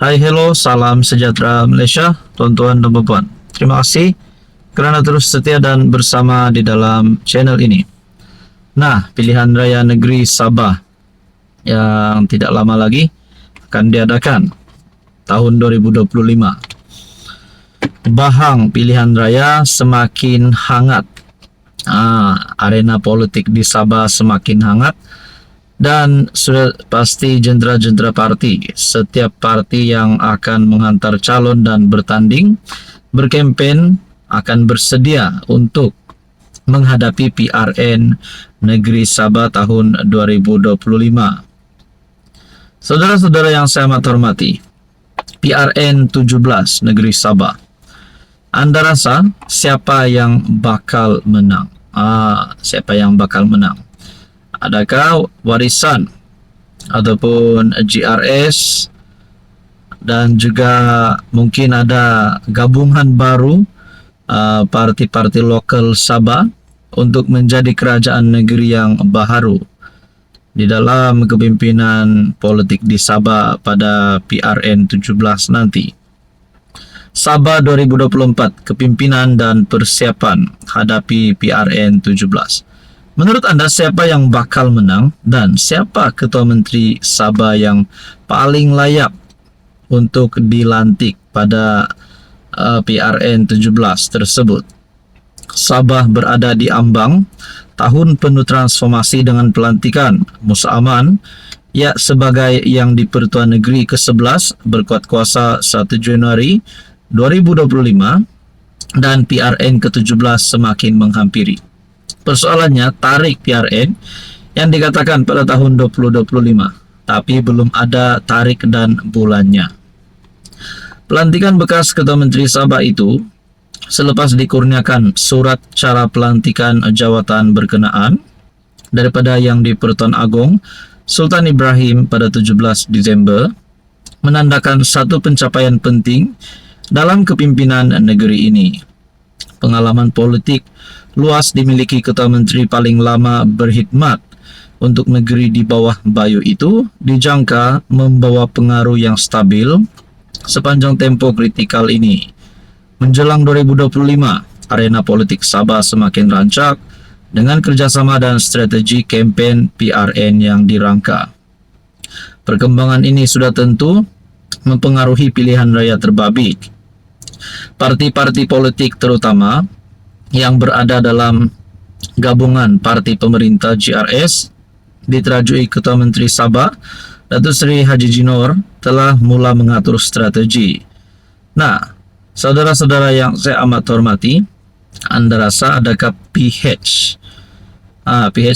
Hai, hello, salam sejahtera Malaysia, tuan-tuan dan puan. Terima kasih kerana terus setia dan bersama di dalam channel ini. Nah, pilihan raya negeri Sabah yang tidak lama lagi akan diadakan tahun 2025. Bahang pilihan raya semakin hangat. Arena politik di Sabah semakin hangat. Dan sudah pasti jentera-jentera parti, setiap parti yang akan menghantar calon dan bertanding, berkempen akan bersedia untuk menghadapi PRN Negeri Sabah tahun 2025. Saudara-saudara yang saya amat hormati, PRN 17 Negeri Sabah, Anda rasa siapa yang bakal menang? Siapa yang bakal menang? Adakah warisan ataupun GRS dan juga mungkin ada gabungan baru parti-parti lokal Sabah untuk menjadi kerajaan negeri yang baharu di dalam kepimpinan politik di Sabah pada PRN 17 nanti. Sabah 2024, kepimpinan dan persiapan hadapi PRN 17. Menurut anda siapa yang bakal menang dan siapa Ketua Menteri Sabah yang paling layak untuk dilantik pada PRN 17 tersebut? Sabah berada di ambang tahun penuh transformasi dengan pelantikan Musa Aman sebagai yang di-Pertuan Negeri ke-11 berkuat kuasa 1 Januari 2025 dan PRN ke-17 semakin menghampiri. Persoalannya tarik PRN yang dikatakan pada tahun 2025, tapi belum ada tarik dan bulannya. Pelantikan bekas Ketua Menteri Sabah itu selepas dikurniakan surat cara pelantikan jawatan berkenaan daripada yang di-Pertuan Agong Sultan Ibrahim pada 17 Disember menandakan satu pencapaian penting dalam kepimpinan negeri ini. Pengalaman politik luas dimiliki Ketua Menteri paling lama berkhidmat untuk negeri di bawah Bayu itu dijangka membawa pengaruh yang stabil sepanjang tempo kritikal ini. Menjelang 2025, arena politik Sabah semakin rancak dengan kerjasama dan strategi kempen PRN yang dirangka. Perkembangan ini sudah tentu mempengaruhi pilihan raya terbabit. Parti-parti politik terutama yang berada dalam gabungan parti pemerintah GRS diterajui Ketua Menteri Sabah Datuk Seri Haji Jinor telah mula mengatur strategi. Nah, saudara-saudara yang saya amat hormati, anda rasa adakah PH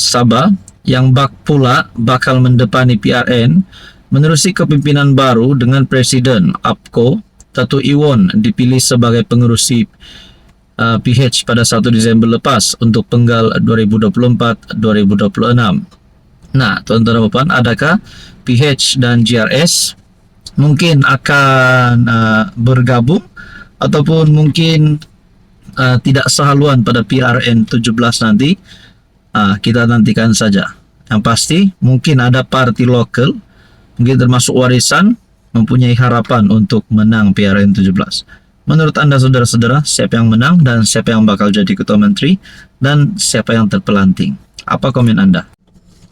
Sabah yang pula bakal mendepani PRN menerusi kepimpinan baru dengan Presiden APCO Datuk Iwan dipilih sebagai pengerusi PH pada 1 Disember lepas untuk penggal 2024-2026. Nah, tuan-tuan dan puan, adakah PH dan GRS mungkin akan bergabung ataupun mungkin tidak sehaluan pada PRN 17 nanti? Kita nantikan saja. Yang pasti mungkin ada parti lokal, mungkin termasuk warisan, mempunyai harapan untuk menang PRN 17. Menurut anda saudara-saudara, siapa yang menang dan siapa yang bakal jadi Ketua Menteri dan siapa yang terpelanting? Apa komen anda?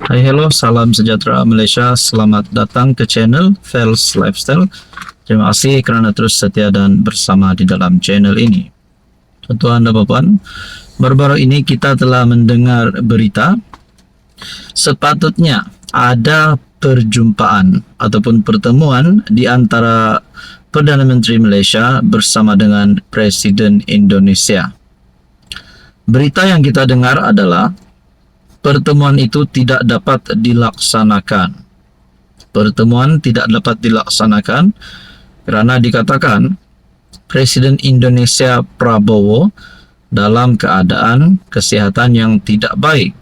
Hai, hello, salam sejahtera Malaysia. Selamat datang ke channel Fels Lifestyle. Terima kasih kerana terus setia dan bersama di dalam channel ini. Tuan-tuan dan puan, baru-baru ini kita telah mendengar berita sepatutnya ada perjumpaan ataupun pertemuan di antara Perdana Menteri Malaysia bersama dengan Presiden Indonesia. Berita yang kita dengar adalah pertemuan itu tidak dapat dilaksanakan. Pertemuan tidak dapat dilaksanakan kerana dikatakan Presiden Indonesia Prabowo dalam keadaan kesihatan yang tidak baik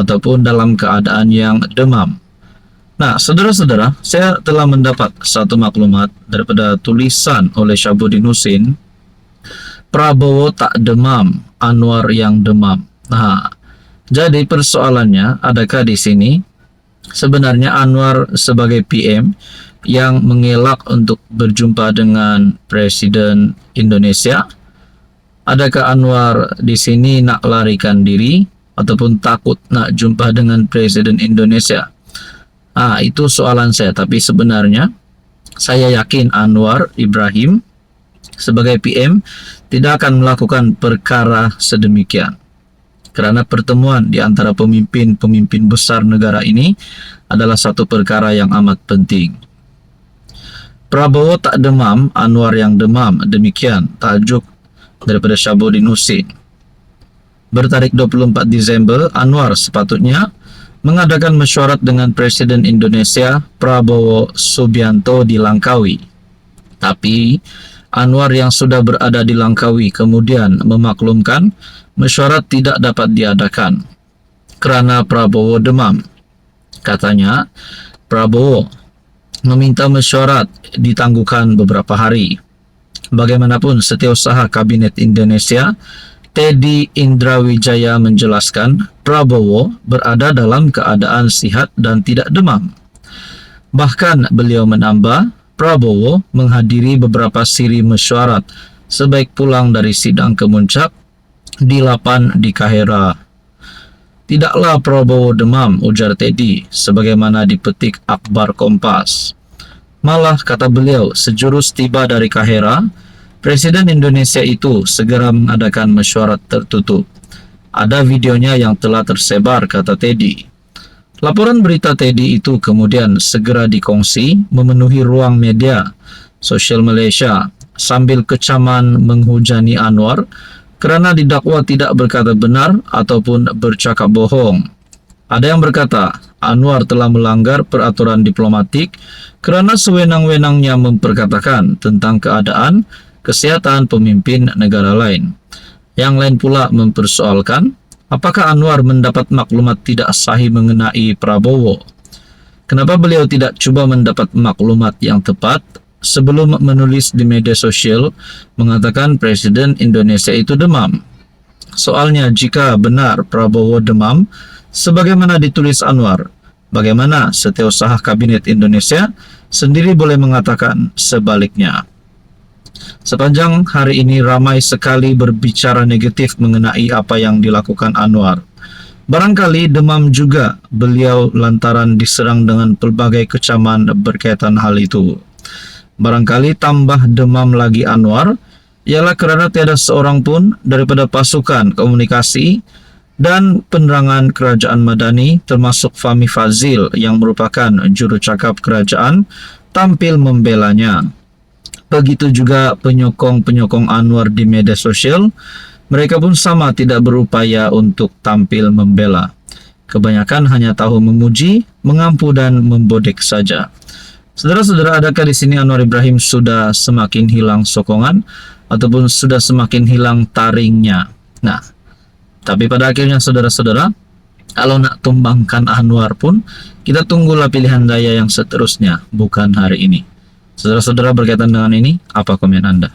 ataupun dalam keadaan yang demam. Nah, saudara-saudara, saya telah mendapat satu maklumat daripada tulisan oleh Syabuddin Husin. Prabowo tak demam, Anwar yang demam. Nah, jadi persoalannya adakah di sini Sebenarnya Anwar sebagai PM yang mengelak untuk berjumpa dengan Presiden Indonesia. Adakah Anwar di sini nak larikan diri ataupun takut nak jumpa dengan Presiden Indonesia? Itu soalan saya. Tapi sebenarnya saya yakin Anwar Ibrahim sebagai PM tidak akan melakukan perkara sedemikian. Karena pertemuan di antara pemimpin-pemimpin besar negara ini adalah satu perkara yang amat penting. Prabowo tak demam, Anwar yang demam. Demikian tajuk daripada Syabudin Husin. Bertarik 24 Desember, Anwar sepatutnya mengadakan mesyuarat dengan Presiden Indonesia Prabowo Subianto di Langkawi. Tapi Anwar yang sudah berada di Langkawi kemudian memaklumkan mesyuarat tidak dapat diadakan kerana Prabowo demam. Katanya, Prabowo meminta mesyuarat ditangguhkan beberapa hari. Bagaimanapun, Setiausaha Kabinet Indonesia Teddy Indrawijaya menjelaskan Prabowo berada dalam keadaan sihat dan tidak demam. Bahkan beliau menambah, Prabowo menghadiri beberapa siri mesyuarat sebaik pulang dari sidang kemuncak di 8 di Kahera. Tidaklah Prabowo demam, ujar Teddy, sebagaimana dipetik akhbar Kompas. Malah, kata beliau, sejurus tiba dari Kahera, Presiden Indonesia itu segera mengadakan mesyuarat tertutup. Ada videonya yang telah tersebar, kata Teddy. Laporan berita Teddy itu kemudian segera dikongsi memenuhi ruang media sosial Malaysia sambil kecaman menghujani Anwar kerana didakwa tidak berkata benar ataupun bercakap bohong. Ada yang berkata Anwar telah melanggar peraturan diplomatik kerana sewenang-wenangnya memperkatakan tentang keadaan kesihatan pemimpin negara lain. Yang lain pula mempersoalkan apakah Anwar mendapat maklumat tidak sahih mengenai Prabowo. Kenapa beliau tidak cuba mendapat maklumat yang tepat sebelum menulis di media sosial mengatakan Presiden Indonesia itu demam? Soalnya, jika benar Prabowo demam sebagaimana ditulis Anwar, bagaimana Setiausaha Kabinet Indonesia sendiri boleh mengatakan sebaliknya? Sepanjang hari ini ramai sekali berbicara negatif mengenai apa yang dilakukan Anwar. Barangkali demam juga beliau lantaran diserang dengan pelbagai kecaman berkaitan hal itu. Barangkali tambah demam lagi Anwar ialah kerana tiada seorang pun daripada pasukan komunikasi dan penerangan kerajaan Madani termasuk Fahmi Fadzil yang merupakan jurucakap kerajaan tampil membelanya. Begitu juga penyokong-penyokong Anwar di media sosial, mereka pun sama tidak berupaya untuk tampil membela. Kebanyakan hanya tahu memuji, mengampu dan membodek saja. Saudara-saudara, adakah di sini Anwar Ibrahim sudah semakin hilang sokongan ataupun sudah semakin hilang taringnya? Nah, tapi pada akhirnya saudara-saudara, kalau nak tumbangkan Anwar pun, kita tunggulah pilihan daya yang seterusnya, bukan hari ini. Saudara-saudara, berkaitan dengan ini, apa komen Anda?